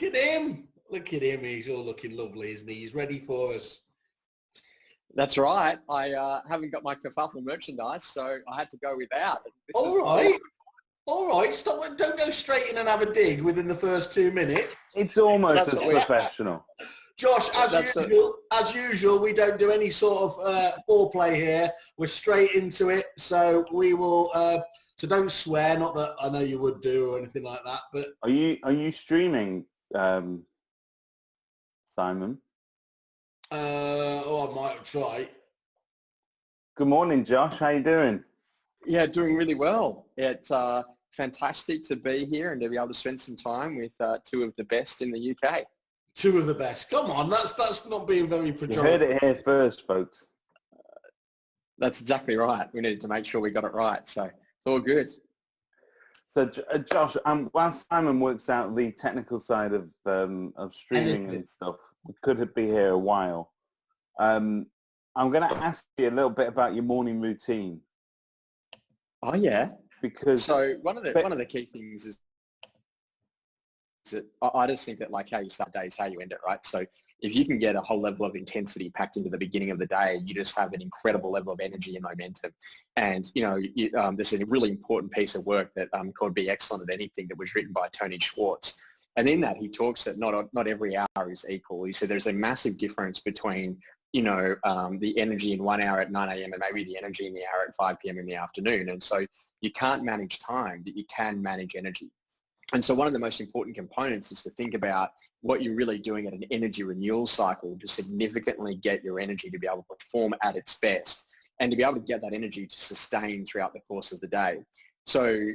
look at him. Look at him. He's all looking lovely, isn't he? He's ready for us. That's right. I haven't got my Kerfuffle merchandise, so I had to go without. All right. Stop. Don't go straight in and have a dig within the first 2 minutes. It's almost as professional. Josh, as usual, we don't do any sort of foreplay here. We're straight into it. So we will. So don't swear. Not that I know you would do or anything like that. But are you streaming, Simon? I might try. Good morning, Josh. How you doing? Yeah, doing really well. It's fantastic to be here and to be able to spend some time with two of the best in the UK. Two of the best. Come on, that's not being very pejorative. You heard it here first, folks. That's exactly right. We needed to make sure we got it right, so it's all good. So, Josh, while Simon works out the technical side of streaming and stuff, we could be here a while. I'm going to ask you a little bit about your morning routine. Oh yeah, because one of the key things is that I just think that like how you start day is how you end it, right? So if you can get a whole level of intensity packed into the beginning of the day, you just have an incredible level of energy and momentum. And this is a really important piece of work that called "Be Excellent at Anything" that was written by Tony Schwartz. And in that, he talks that not every hour is equal. He said there's a massive difference between, the energy in 1 hour at 9 a.m. and maybe the energy in the hour at 5 p.m. in the afternoon. And so you can't manage time, but you can manage energy. And so one of the most important components is to think about what you're really doing at an energy renewal cycle to significantly get your energy to be able to perform at its best and to be able to get that energy to sustain throughout the course of the day. So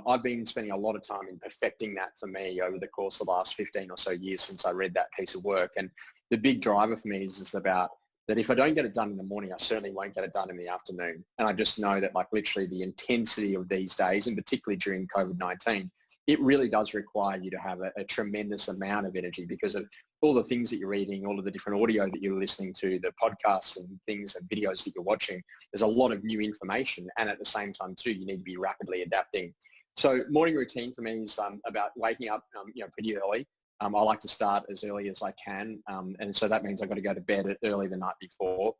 I've been spending a lot of time in perfecting that for me over the course of the last 15 or so years since I read that piece of work. And the big driver for me is about that if I don't get it done in the morning, I certainly won't get it done in the afternoon. And I just know that like literally the intensity of these days, and particularly during COVID-19, it really does require you to have a tremendous amount of energy because of all the things that you're reading, all of the different audio that you're listening to, the podcasts and things and videos that you're watching. There's a lot of new information. And at the same time too, you need to be rapidly adapting. So morning routine for me is about waking up pretty early. I like to start as early as I can. And so that means I've got to go to bed early the night before.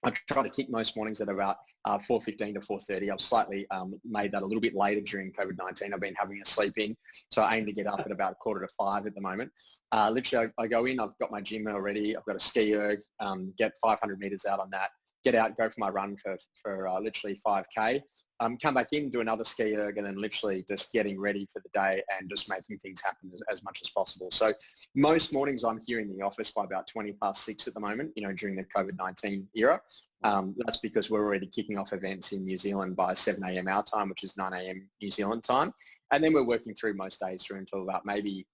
I try to kick most mornings at about 4:15 to 4:30. I've slightly made that a little bit later during COVID-19. I've been having a sleep in, so I aim to get up at about 4:45 at the moment. Literally, I go in, I've got my gym already, I've got a ski erg, get 500 meters out on that, get out, go for my run for literally 5K. Come back in, do another ski erg, and then literally just getting ready for the day and just making things happen as much as possible. So most mornings I'm here in the office by about 6:20 at the moment, during the COVID-19 era. That's because we're already kicking off events in New Zealand by 7 a.m. our time, which is 9 a.m. New Zealand time. And then we're working through most days through until about maybe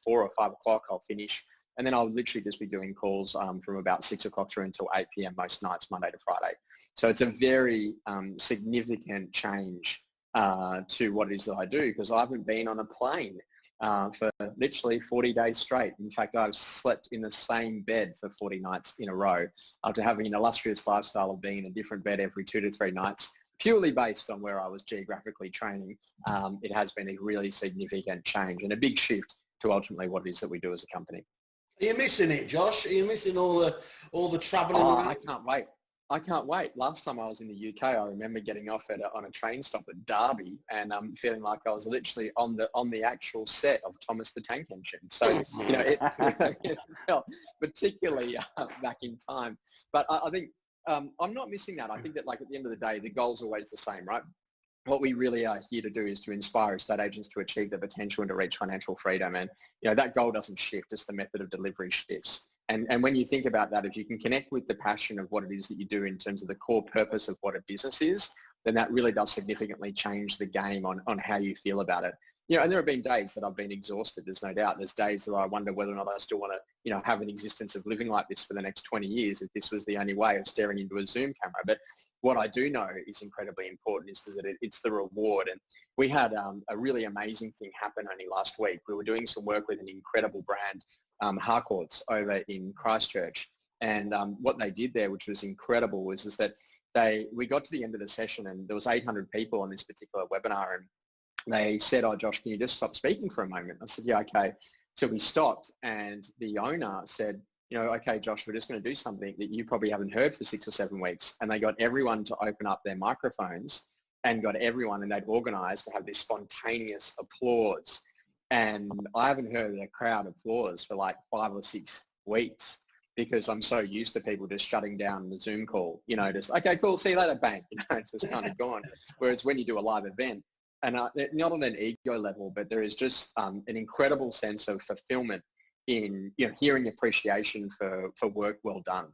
4 or 5 o'clock I'll finish. And then I'll literally just be doing calls from about 6 o'clock through until 8 p.m. most nights, Monday to Friday. So it's a very significant change to what it is that I do because I haven't been on a plane for literally 40 days straight. In fact, I've slept in the same bed for 40 nights in a row after having an illustrious lifestyle of being in a different bed every 2 to 3 nights, purely based on where I was geographically training. It has been a really significant change and a big shift to ultimately what it is that we do as a company. Are you missing it, Josh? Are you missing all the travelling? Oh, I can't wait. I can't wait. Last time I was in the UK, I remember getting off on a train stop at Derby and feeling like I was literally on the actual set of Thomas the Tank Engine. So, it felt particularly back in time. But I think I'm not missing that. I think that like at the end of the day, the goal's always the same, right? What we really are here to do is to inspire estate agents to achieve their potential and to reach financial freedom. And, that goal doesn't shift, just the method of delivery shifts. And when you think about that, if you can connect with the passion of what it is that you do in terms of the core purpose of what a business is, then that really does significantly change the game on how you feel about it. And there have been days that I've been exhausted, there's no doubt. There's days that I wonder whether or not I still want to, have an existence of living like this for the next 20 years if this was the only way of staring into a Zoom camera. But what I do know is incredibly important is that it's the reward. And we had a really amazing thing happen only last week. We were doing some work with an incredible brand, Harcourts, over in Christchurch. And what they did there, which was incredible, was that we got to the end of the session and there was 800 people on this particular webinar and they said, "Oh, Josh, can you just stop speaking for a moment?" I said, "Yeah, okay." till we stopped, and the owner said, okay, Josh, we're just going to do something that you probably haven't heard for 6 or 7 weeks. And they got everyone to open up their microphones and got everyone, and they'd organized to have this spontaneous applause. And I haven't heard a crowd applause for like 5 or 6 weeks, because I'm so used to people just shutting down the Zoom call, just, okay, cool, see you later, bang, just kind of gone. Whereas when you do a live event, and not on an ego level, but there is just an incredible sense of fulfillment in hearing appreciation for work well done.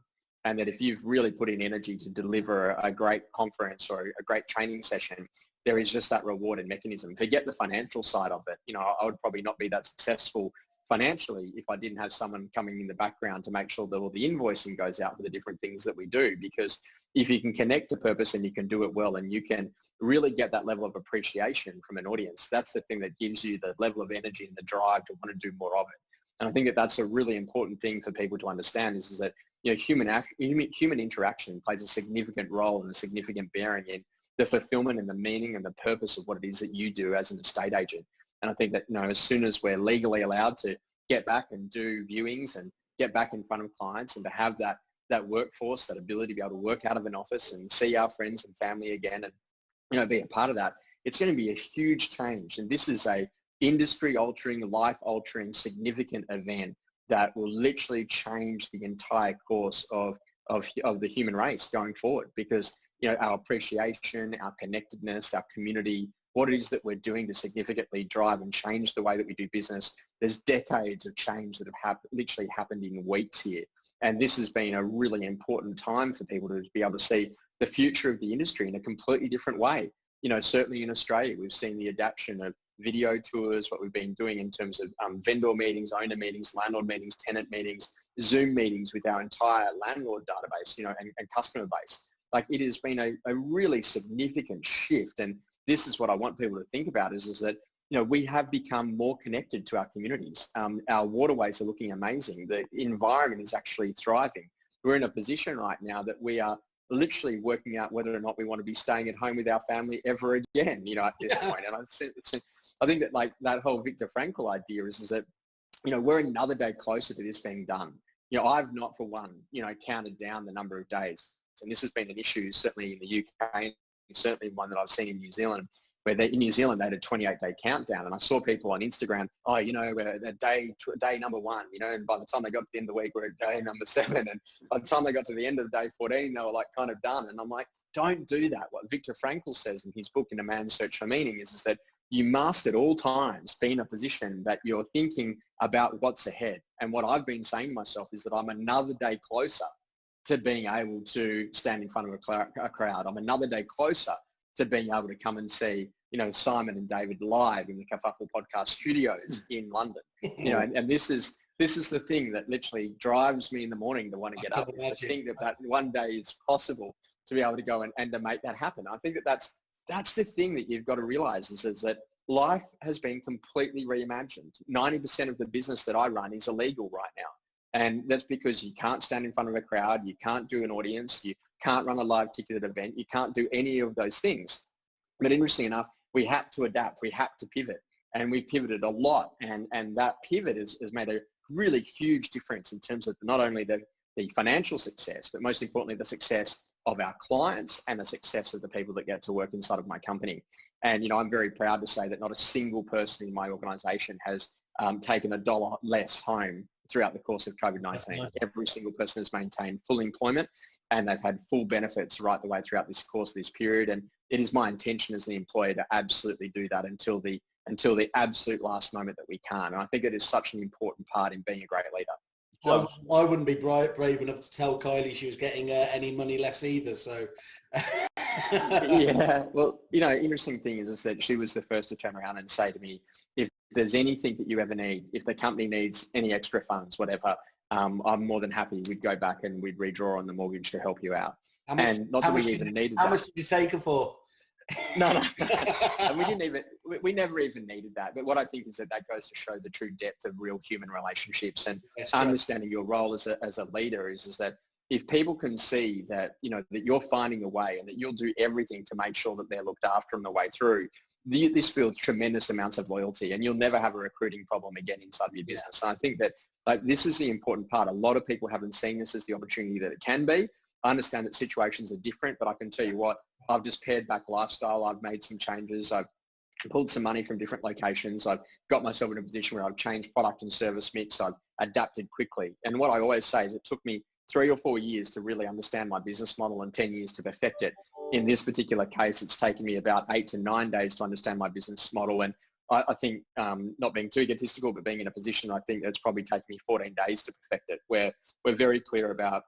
And that if you've really put in energy to deliver a great conference or a great training session, there is just that rewarded mechanism. Forget the financial side of it. I would probably not be that successful financially if I didn't have someone coming in the background to make sure that all the invoicing goes out for the different things that we do. Because if you can connect to purpose and you can do it well, and you can really get that level of appreciation from an audience, that's the thing that gives you the level of energy and the drive to want to do more of it. And I think that that's a really important thing for people to understand is that human interaction plays a significant role and a significant bearing in the fulfillment and the meaning and the purpose of what it is that you do as an estate agent. And I think that, as soon as we're legally allowed to get back and do viewings and get back in front of clients and to have that workforce, that ability to be able to work out of an office and see our friends and family again and, be a part of that, it's going to be a huge change. And this is a industry-altering, life-altering, significant event that will literally change the entire course of the human race going forward, because, our appreciation, our connectedness, our community, what it is that we're doing to significantly drive and change the way that we do business. There's decades of change that have literally happened in weeks here. And this has been a really important time for people to be able to see the future of the industry in a completely different way. Certainly in Australia, we've seen the adaptation of video tours, what we've been doing in terms of vendor meetings, owner meetings, landlord meetings, tenant meetings, Zoom meetings with our entire landlord database, and customer base. Like, it has been a really significant shift. And this is what I want people to think about is that, we have become more connected to our communities. Our waterways are looking amazing. The environment is actually thriving. We're in a position right now that we are literally working out whether or not we want to be staying at home with our family ever again, at this point. And I think that, like, that whole Viktor Frankl idea is that, we're another day closer to this being done. I've not for one, counted down the number of days. And this has been an issue certainly in the UK, and certainly one that I've seen in New Zealand, where in New Zealand they had a 28-day countdown. And I saw people on Instagram, we're at day number 1, and by the time they got to the end of the week, we're at day number 7. And by the time they got to the end of day 14, they were like kind of done. And I'm like, don't do that. What Viktor Frankl says in his book, In a Man's Search for Meaning, is that you must at all times be in a position that you're thinking about what's ahead. And what I've been saying to myself is that I'm another day closer to being able to stand in front of a crowd. I'm another day closer to being able to come and see, Simon and David live in the Kerfuffle podcast studios in London. And this is the thing that literally drives me in the morning to want to get up. Is to think that one day is possible to be able to go and to make that happen. I think that's the thing that you've got to realize is that life has been completely reimagined. 90% of the business that I run is illegal right now. And that's because you can't stand in front of a crowd, you can't do an audience, you can't run a live ticketed event, you can't do any of those things. But interesting enough, we had to adapt, we had to pivot, and we pivoted a lot. And that pivot has made a really huge difference in terms of not only the financial success, but most importantly, the success of our clients and the success of the people that get to work inside of my company. And, I'm very proud to say that not a single person in my organization has taken $1 less home throughout the course of COVID-19. Every single person has maintained full employment, and they've had full benefits right the way throughout this course of this period. And it is my intention as the employer to absolutely do that until the absolute last moment that we can. And I think it is such an important part in being a great leader. I wouldn't be brave enough to tell Kylie she was getting any money less either. So, yeah. Well, interesting thing is that she was the first to turn around and say to me, if there's anything that you ever need, if the company needs any extra funds, whatever, I'm more than happy. We'd go back and we'd redraw on the mortgage to help you out. How much did you take her for? No. And we never even needed that. But what I think is that goes to show the true depth of real human relationships, and understanding your role as a leader is that if people can see that, that you're finding a way and that you'll do everything to make sure that they're looked after on the way through, this builds tremendous amounts of loyalty, and you'll never have a recruiting problem again inside of your business. And I think that like this is the important part. A lot of people haven't seen this as the opportunity that it can be. I understand that situations are different, but I can tell you what, I've just pared back lifestyle. I've made some changes. I've pulled some money from different locations. I've got myself in a position where I've changed product and service mix. I've adapted quickly. And what I always say is it took me 3 or 4 years to really understand my business model and 10 years to perfect it. In this particular case, it's taken me about 8 to 9 days to understand my business model. And I think, not being too egotistical, but being in a position, I think it's probably taken me 14 days to perfect it, where we're very clear about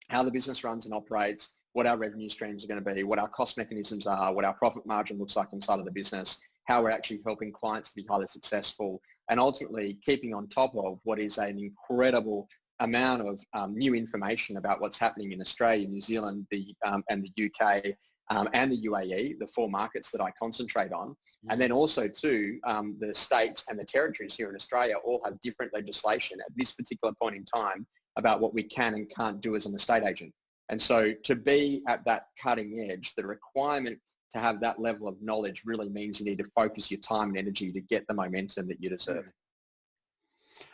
how the business runs and operates, what our revenue streams are going to be, what our cost mechanisms are, what our profit margin looks like inside of the business, how we're actually helping clients to be highly successful, and ultimately keeping on top of what is an incredible amount of new information about what's happening in Australia, New Zealand, and the UK, and the UAE, the 4 markets that I concentrate on. And then also too, the states and the territories here in Australia all have different legislation at this particular point in time about what we can and can't do as an estate agent. And so to be at that cutting edge, the requirement to have that level of knowledge really means you need to focus your time and energy to get the momentum that you deserve.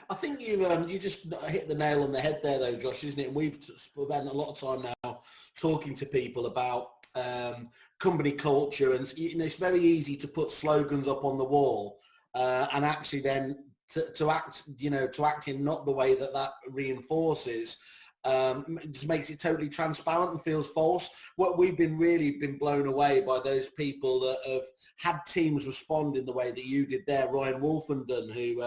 I think you just hit the nail on the head there, though, Josh, isn't it? And we've spent a lot of time now talking to people about company culture, and it's very easy to put slogans up on the wall and actually then to act in not the way that reinforces. It just makes it totally transparent and feels false. What we've really been blown away by those people that have had teams respond in the way that you did there. Ryan Wolfenden, who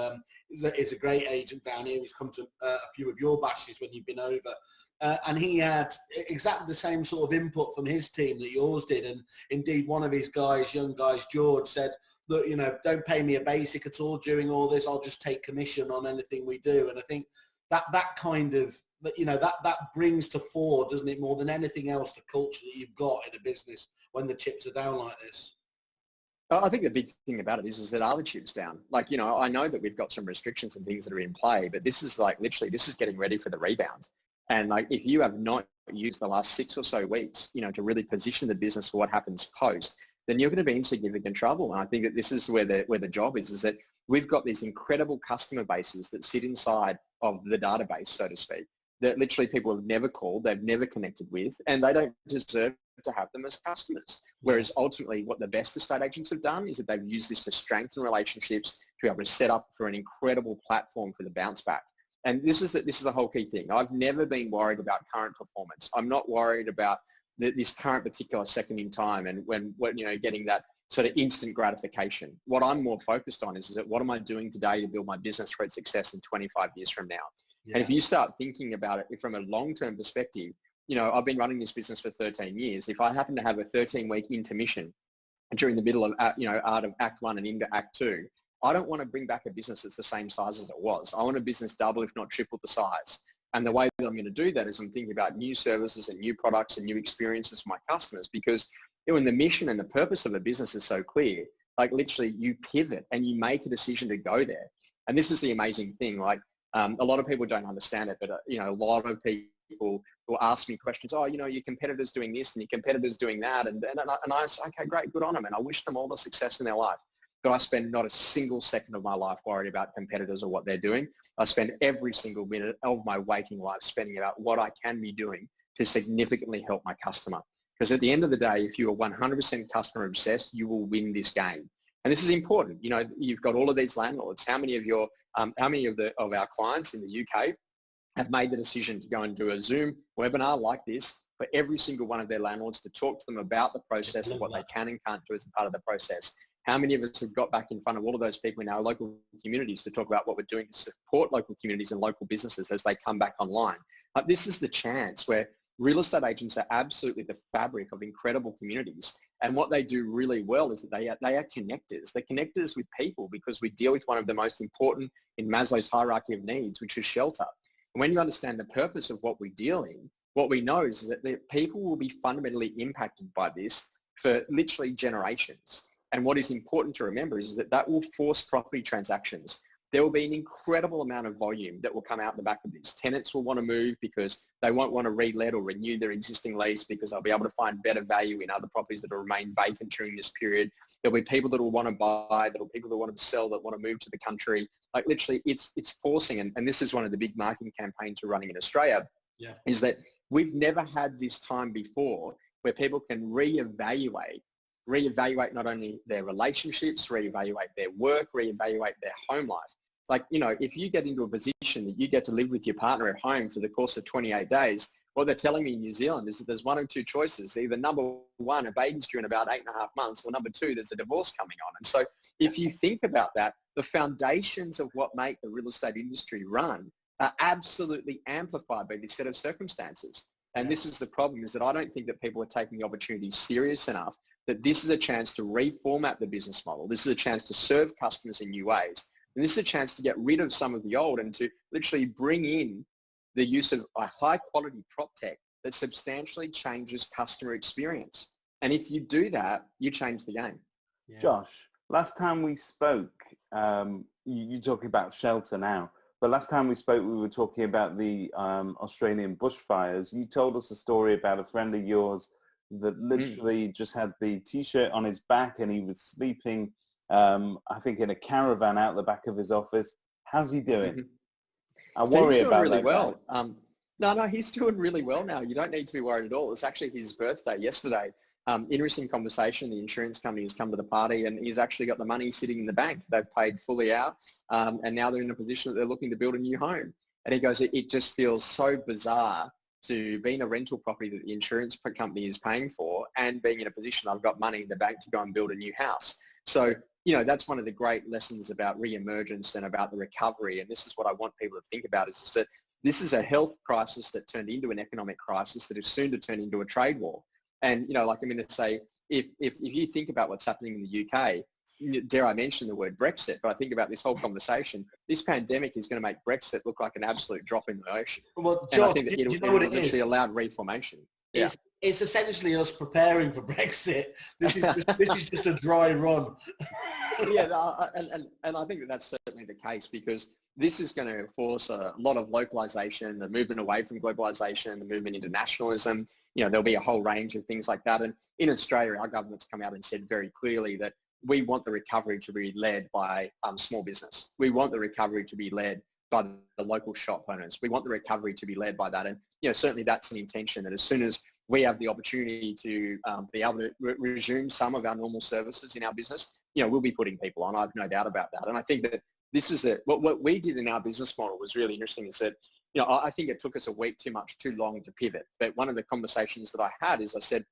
is a great agent down here. He's come to a few of your bashes when you've been over. And he had exactly the same sort of input from his team that yours did. And indeed, one of his young guys, George, said, look, don't pay me a basic at all during all this. I'll just take commission on anything we do. And I think that kind of, that brings to fore, doesn't it, more than anything else, the culture that you've got in a business when the chips are down like this. I think the big thing about it is that are the chips down? Like, I know that we've got some restrictions and things that are in play, but this is like literally, this is getting ready for the rebound. And like, if you have not used the last 6 or so weeks, to really position the business for what happens post, then you're going to be in significant trouble. And I think that this is where the job is that we've got these incredible customer bases that sit inside of the database, so to speak, that literally people have never called, they've never connected with, and they don't deserve to have them as customers. Whereas ultimately what the best estate agents have done is that they've used this to strengthen relationships, to be able to set up for an incredible platform for the bounce back. And this is the whole key thing. I've never been worried about current performance. I'm not worried about this current particular second in time and when getting that sort of instant gratification. What I'm more focused on is that what am I doing today to build my business for its success in 25 years from now? Yeah. And if you start thinking about it from a long-term perspective, I've been running this business for 13 years. If I happen to have a 13-week intermission during the middle of, out of Act 1 and into Act 2, I don't want to bring back a business that's the same size as it was. I want a business double, if not triple the size. And the way that I'm going to do that is I'm thinking about new services and new products and new experiences for my customers, because when the mission and the purpose of a business is so clear, like literally you pivot and you make a decision to go there. And this is the amazing thing. Like a lot of people don't understand it, but a lot of people will ask me questions. Oh, your competitor's doing this and your competitor's doing that. And I say, okay, great, good on them. And I wish them all the success in their life. But I spend not a single second of my life worried about competitors or what they're doing. I spend every single minute of my waking life spending about what I can be doing to significantly help my customer. Because at the end of the day, if you are 100% customer obsessed, you will win this game. And this is important. You've got all of these landlords. How many of our clients in the UK have made the decision to go and do a Zoom webinar like this for every single one of their landlords to talk to them about the process and what they can and can't do as a part of the process? How many of us have got back in front of all of those people in our local communities to talk about what we're doing to support local communities and local businesses as they come back online? This is the chance where real estate agents are absolutely the fabric of incredible communities. And what they do really well is that they are connectors. They're connectors with people, because we deal with one of the most important in Maslow's hierarchy of needs, which is shelter. And when you understand the purpose of what we deal in, what we know is that the people will be fundamentally impacted by this for literally generations. And what is important to remember is that will force property transactions. there will be an incredible amount of volume that will come out the back of this. Tenants will want to move because they won't want to re-let or renew their existing lease because they'll be able to find better value in other properties that will remain vacant during this period. There'll be people that will want to buy, there'll be people that want to sell, that want to move to the country. Like literally it's forcing, and this is one of the big marketing campaigns we're running in Australia, is that we've never had this time before where people can reevaluate not only their relationships, reevaluate their work, reevaluate their home life. Like, you know, if you get into a position that you get to live with your partner at home for the course of 28 days, what they're telling me in New Zealand is that there's one of two choices. Either number one, a baby's due in about 8.5 months, or number two, there's a divorce coming on. And so if you think about that, the foundations of what make the real estate industry run are absolutely amplified by this set of circumstances. And this is the problem, is that I don't think that people are taking the opportunity serious enough, that this is a chance to reformat the business model. This is a chance to serve customers in new ways. And this is a chance to get rid of some of the old and to literally bring in the use of a high quality prop tech that substantially changes customer experience. And if you do that, you change the game. Yeah. Josh, last time we spoke, you're talking about shelter now, but last time we spoke, we were talking about the Australian bushfires. You told us a story about a friend of yours that literally just had the T-shirt on his back and he was sleeping, I think, in a caravan out the back of his office. How's he doing? I worry about really that well. No, he's doing really well now. You don't need to be worried at all. It's actually his birthday yesterday. Interesting conversation. The insurance company has come to the party and he's actually got the money sitting in the bank. They've paid fully out, and now they're in a position that they're looking to build a new home. And he goes, it just feels so bizarre to be in a rental property that the insurance company is paying for and being in a position I've got money in the bank to go and build a new house. So, you know, that's one of the great lessons about re-emergence and about the recovery. And this is what I want people to think about, is that this is a health crisis that turned into an economic crisis that is soon to turn into a trade war. And, you know, like I'm going to say, if you think about what's happening in the UK, dare I mention the word Brexit, but I think about this whole conversation, this pandemic is going to make Brexit look like an absolute drop in the ocean. Well, and Josh, I think that it'll literally allow reformation. Yeah. It's essentially us preparing for Brexit. This is just a dry run. And I think that that's certainly the case, because this is going to force a lot of localization, the movement away from globalization, the movement into nationalism. You know, there'll be a whole range of things like that. And in Australia, our government's come out and said very clearly that we want the recovery to be led by small business. We want the recovery to be led by the local shop owners. We want the recovery to be led by that. And, you know, certainly that's an intention that as soon as we have the opportunity to be able to resume some of our normal services in our business, you know, we'll be putting people on. I have no doubt about that. And I think that this is what we did in our business model was really interesting, is that, you know, I think it took us a week too long to pivot. But one of the conversations that I had is I said,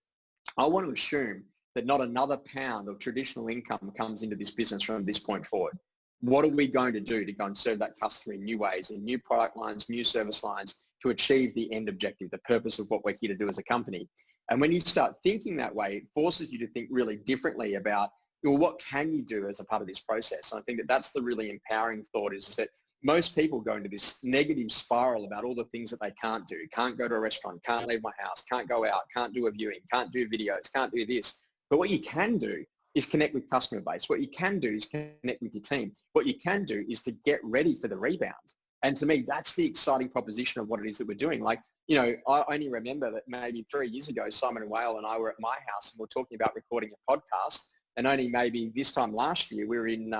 I want to assume that not another pound of traditional income comes into this business from this point forward. What are we going to do to go and serve that customer in new ways, in new product lines, new service lines, to achieve the end objective, the purpose of what we're here to do as a company? And when you start thinking that way, it forces you to think really differently about, well, what can you do as a part of this process? And I think that that's the really empowering thought, is that most people go into this negative spiral about all the things that they can't do. Can't go to a restaurant, can't leave my house, can't go out, can't do a viewing, can't do videos, can't do this. But what you can do is connect with customer base. What you can do is connect with your team. What you can do is to get ready for the rebound. And to me, that's the exciting proposition of what it is that we're doing. Like, you know, I only remember that maybe 3 years ago, Simon and Whale and I were at my house and we're talking about recording a podcast. And only maybe this time last year, we were in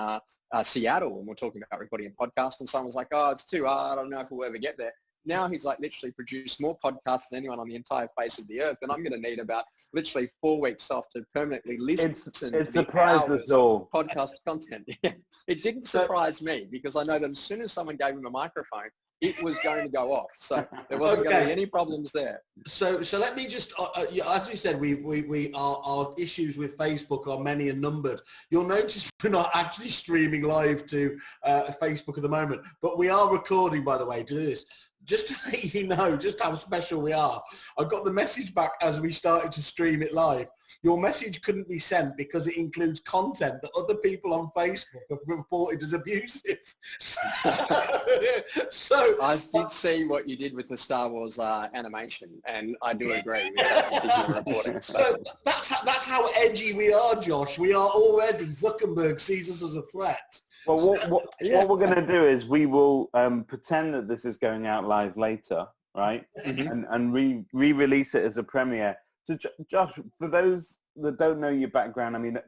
Seattle and we're talking about recording a podcast, and someone's like, oh, it's too hard. I don't know if we'll ever get there. Now he's like literally produced more podcasts than anyone on the entire face of the earth. And I'm going to need about literally 4 weeks off to permanently listen to the hours of podcast content. It didn't surprise me, because I know that as soon as someone gave him a microphone, it was going to go off. So there wasn't going to be any problems there. So let me just, as we said, our issues with Facebook are many and numbered. You'll notice we're not actually streaming live to Facebook at the moment, but we are recording, by the way, to do this. Just to let you know just how special we are. I got the message back as we started to stream it live. your message couldn't be sent because it includes content that other people on Facebook have reported as abusive. So I did see what you did with the Star Wars animation, and I do agree with that particular reporting. So that's how edgy we are, Josh. We are already, Zuckerberg sees us as a threat. Well, what we're going to do is we will pretend that this is going out live later, right? Mm-hmm. And re-release it as a premiere. So, Josh, for those that don't know your background, I mean,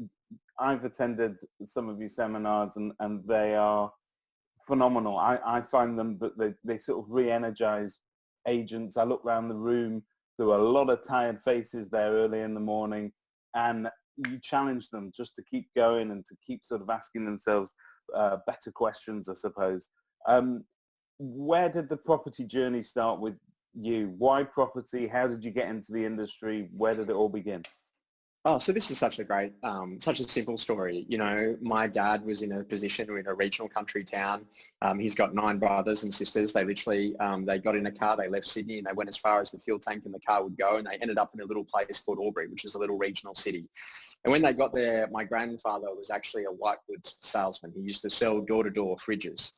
I've attended some of your seminars, and they are phenomenal. I find them that they sort of re-energize agents. I look around the room, there were a lot of tired faces there early in the morning, and you challenge them just to keep going and to keep sort of asking themselves better questions, I suppose. Where did the property journey start with you? Why property? How did you get into the industry? Where did it all begin? Oh, so this is such a great, such a simple story. You know, my dad was in a position in a regional country town. He's got 9 brothers and sisters. They literally, they got in a car, they left Sydney, and they went as far as the fuel tank in the car would go, and they ended up in a little place called Albury, which is a little regional city. And when they got there, my grandfather was actually a white goods salesman. He used to sell door-to-door fridges.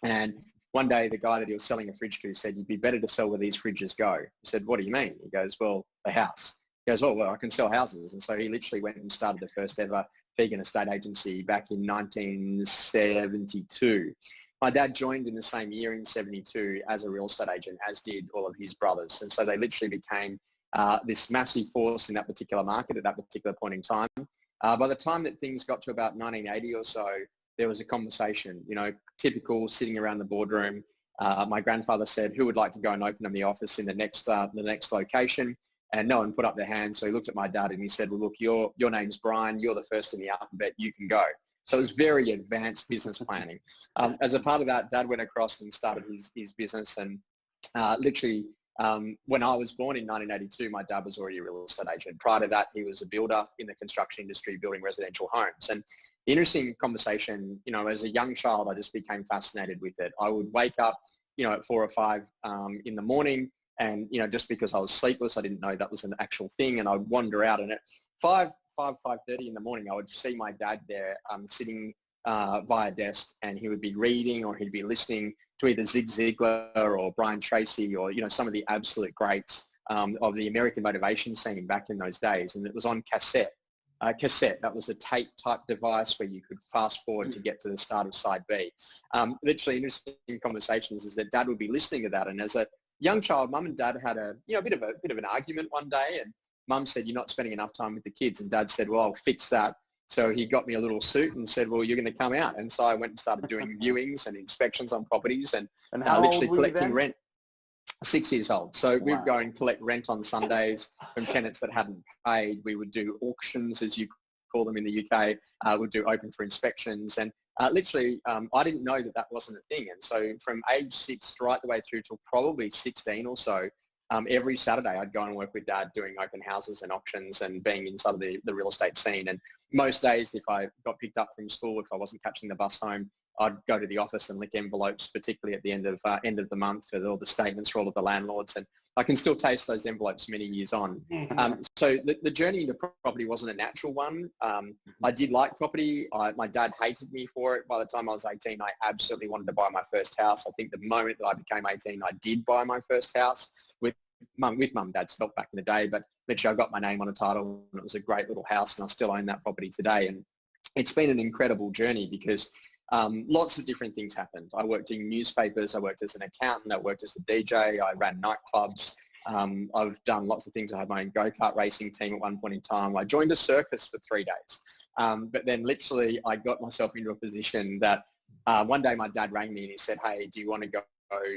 And one day, the guy that he was selling a fridge to said, "You'd be better to sell where these fridges go." He said, "What do you mean?" He goes, "Well, the house." He goes, well, I can sell houses. And so he literally went and started the first ever Phegan estate agency back in 1972. My dad joined in the same year in 72 as a real estate agent, as did all of his brothers. And so they literally became this massive force in that particular market at that particular point in time. By the time that things got to about 1980 or so, there was a conversation, you know, typical sitting around the boardroom. My grandfather said, "Who would like to go and open the office in the next location?" And no one put up their hand. So he looked at my dad and he said, "Well, look, your name's Brian. You're the first in the alphabet. You can go." So it was very advanced business planning. As a part of that, Dad went across and started his business. And literally, when I was born in 1982, my dad was already a real estate agent. Prior to that, he was a builder in the construction industry, building residential homes. And the interesting conversation, you know, as a young child, I just became fascinated with it. I would wake up, you know, at 4 or 5 in the morning. And, you know, just because I was sleepless, I didn't know that was an actual thing. And I'd wander out, and at 5:30 in the morning, I would see my dad there sitting by a desk, and he would be reading, or he'd be listening to either Zig Ziglar or Brian Tracy, or, you know, some of the absolute greats of the American motivation scene back in those days. And it was on cassette. That was a tape type device where you could fast forward to get to the start of side B. Literally interesting conversations is that Dad would be listening to that. And as a young child, Mum and Dad had a bit of an argument one day, and Mum said, "You're not spending enough time with the kids," and Dad said, "Well, I'll fix that." So he got me a little suit and said, "Well, you're going to come out." And so I went and started doing viewings and inspections on properties, and literally collecting rent. 6 years old. So we would go and collect rent on Sundays from tenants that hadn't paid. We would do auctions, as you call them in the UK. We'd do open for inspections, and literally, I didn't know that wasn't a thing. And so from age 6 right the way through till probably 16 or so, every Saturday I'd go and work with Dad doing open houses and auctions and being inside of the real estate scene. And most days, if I got picked up from school, if I wasn't catching the bus home, I'd go to the office and lick envelopes, particularly at the end of the month, for all the statements for all of the landlords. And I can still taste those envelopes many years on. So the journey into property wasn't a natural one. I did like property. My dad hated me for it. By the time I was 18, I absolutely wanted to buy my first house. I think the moment that I became 18, I did buy my first house with Mum and Dad's help back in the day. But literally, I got my name on a title, and it was a great little house, and I still own that property today. And it's been an incredible journey because lots of different things happened. I worked in newspapers. I worked as an accountant. I worked as a DJ. I ran nightclubs. I've done lots of things. I had my own go-kart racing team at one point in time. I joined a circus for 3 days. But then literally I got myself into a position that one day my dad rang me and he said, "Hey, do you want to go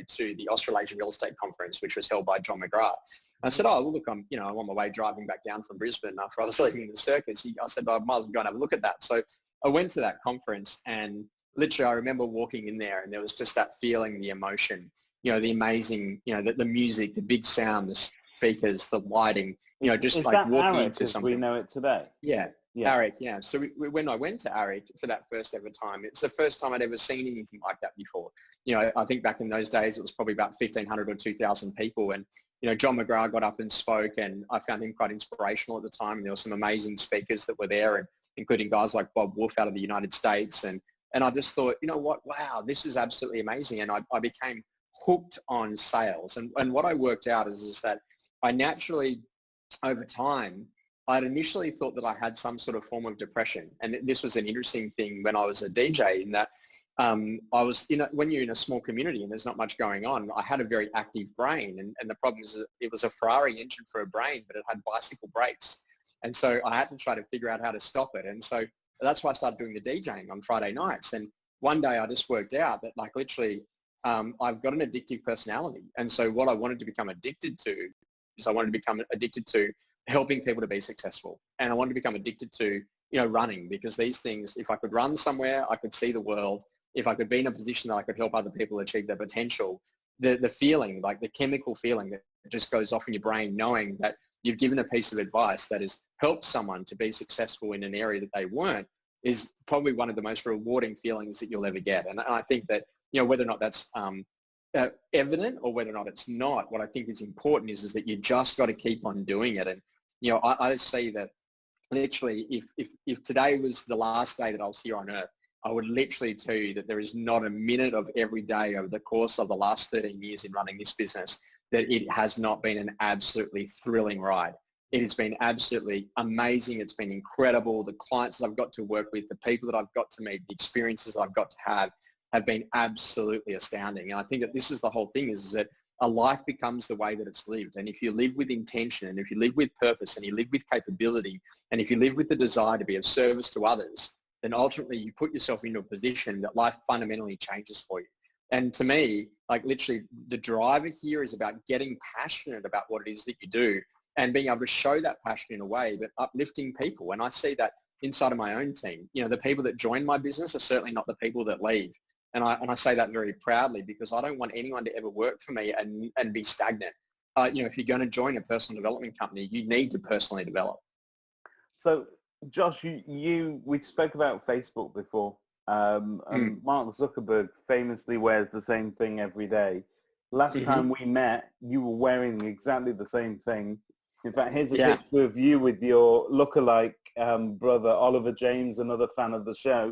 to the Australasian Real Estate Conference, which was held by John McGrath?" I said, "Oh, well, look, I'm on my way driving back down from Brisbane after I was leaving the circus." I said, "I might as well go and have a look at that." So I went to that conference, and literally I remember walking in there, and there was just that feeling, the emotion, you know, the amazing, you know, the music, the big sound, the speakers, the lighting, you know, just like walking into something. We know it today. Yeah. ARIC, yeah. So when I went to ARIC for that first ever time, it's the first time I'd ever seen anything like that before. You know, I think back in those days, it was probably about 1,500 or 2,000 people. And John McGrath got up and spoke, and I found him quite inspirational at the time. And there were some amazing speakers that were there, and including guys like Bob Wolf out of the United States. And I just thought, you know what, wow, this is absolutely amazing. And I became hooked on sales. And what I worked out is that I naturally, over time, I'd initially thought that I had some sort of form of depression. And this was an interesting thing when I was a DJ, in that I was, when you're in a small community and there's not much going on, I had a very active brain. And the problem is that it was a Ferrari engine for a brain, but it had bicycle brakes. And so I had to try to figure out how to stop it. And so that's why I started doing the DJing on Friday nights. And one day I just worked out that, like, literally, I've got an addictive personality. And so what I wanted to become addicted to is I wanted to become addicted to helping people to be successful. And I wanted to become addicted to, running, because these things, if I could run somewhere, I could see the world. If I could be in a position that I could help other people achieve their potential, the feeling, like the chemical feeling that just goes off in your brain, knowing that you've given a piece of advice that has helped someone to be successful in an area that they weren't, is probably one of the most rewarding feelings that you'll ever get. And I think that, whether or not that's evident or whether or not it's not, what I think is important is that you just got to keep on doing it. And, I just see that literally if today was the last day that I was here on earth, I would literally tell you that there is not a minute of every day over the course of the last 13 years in running this business that it has not been an absolutely thrilling ride. It has been absolutely amazing. It's been incredible. The clients that I've got to work with, the people that I've got to meet, the experiences I've got to have been absolutely astounding. And I think that this is the whole thing, is that a life becomes the way that it's lived. And if you live with intention, and if you live with purpose, and you live with capability, and if you live with the desire to be of service to others, then ultimately you put yourself into a position that life fundamentally changes for you. And to me, like, literally, the driver here is about getting passionate about what it is that you do and being able to show that passion in a way, but uplifting people. And I see that inside of my own team. The people that join my business are certainly not the people that leave. And I say that very proudly, because I don't want anyone to ever work for me and be stagnant. If you're going to join a personal development company, you need to personally develop. So, Josh, we spoke about Facebook before. And Mark Zuckerberg famously wears the same thing every day. Last time we met, you were wearing exactly the same thing. In fact, here's a picture of you with your lookalike brother, Oliver James, another fan of the show.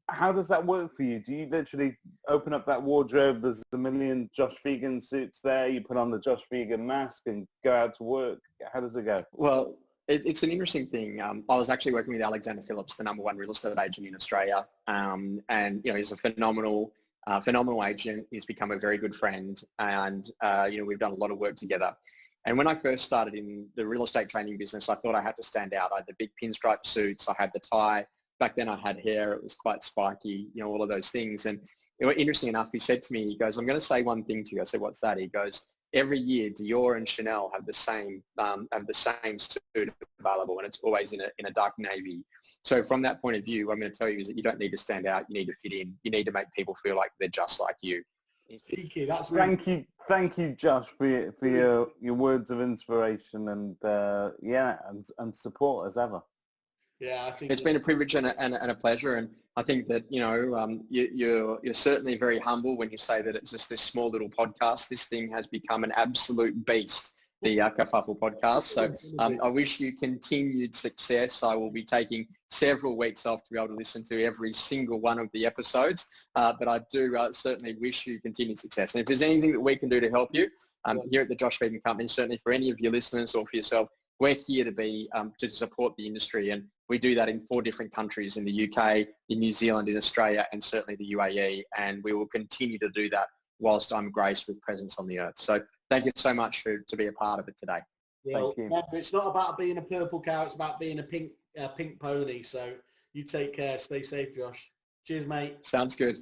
How does that work for you? Do you literally open up that wardrobe, there's a million Josh Phegan suits there, you put on the Josh Phegan mask and go out to work? How does it go? Well, it's an interesting thing. I was actually working with Alexander Phillips, the #1 real estate agent in Australia. And, he's a phenomenal agent. He's become a very good friend. And, we've done a lot of work together. And when I first started in the real estate training business, I thought I had to stand out. I had the big pinstripe suits. I had the tie. Back then I had hair. It was quite spiky, all of those things. And interesting enough, he said to me, he goes, "I'm going to say one thing to you." I said, "What's that?" He goes, "Every year Dior and Chanel have the same suit available, and it's always in a dark navy." So from that point of view, what I'm going to tell you is that you don't need to stand out. You need to fit in. You need to make people feel like they're just like you. Thank you, Josh, for your words of inspiration and and support as ever. Yeah, I think it's been a privilege and a pleasure, and I think that you're certainly very humble when you say that it's just this small little podcast. This thing has become an absolute beast, the Kerfuffle podcast. So I wish you continued success. I will be taking several weeks off to be able to listen to every single one of the episodes, but I do certainly wish you continued success. And if there's anything that we can do to help you here at the Josh Phegan Company, certainly for any of your listeners or for yourself, we're here to be to support the industry, and we do that in 4 different countries, in the UK, in New Zealand, in Australia, and certainly the UAE, and we will continue to do that whilst I'm graced with presence on the earth. So thank you so much to be a part of it today. Well, it's not about being a purple cow, it's about being a pink pony. So you take care, stay safe, Josh. Cheers, mate. Sounds good.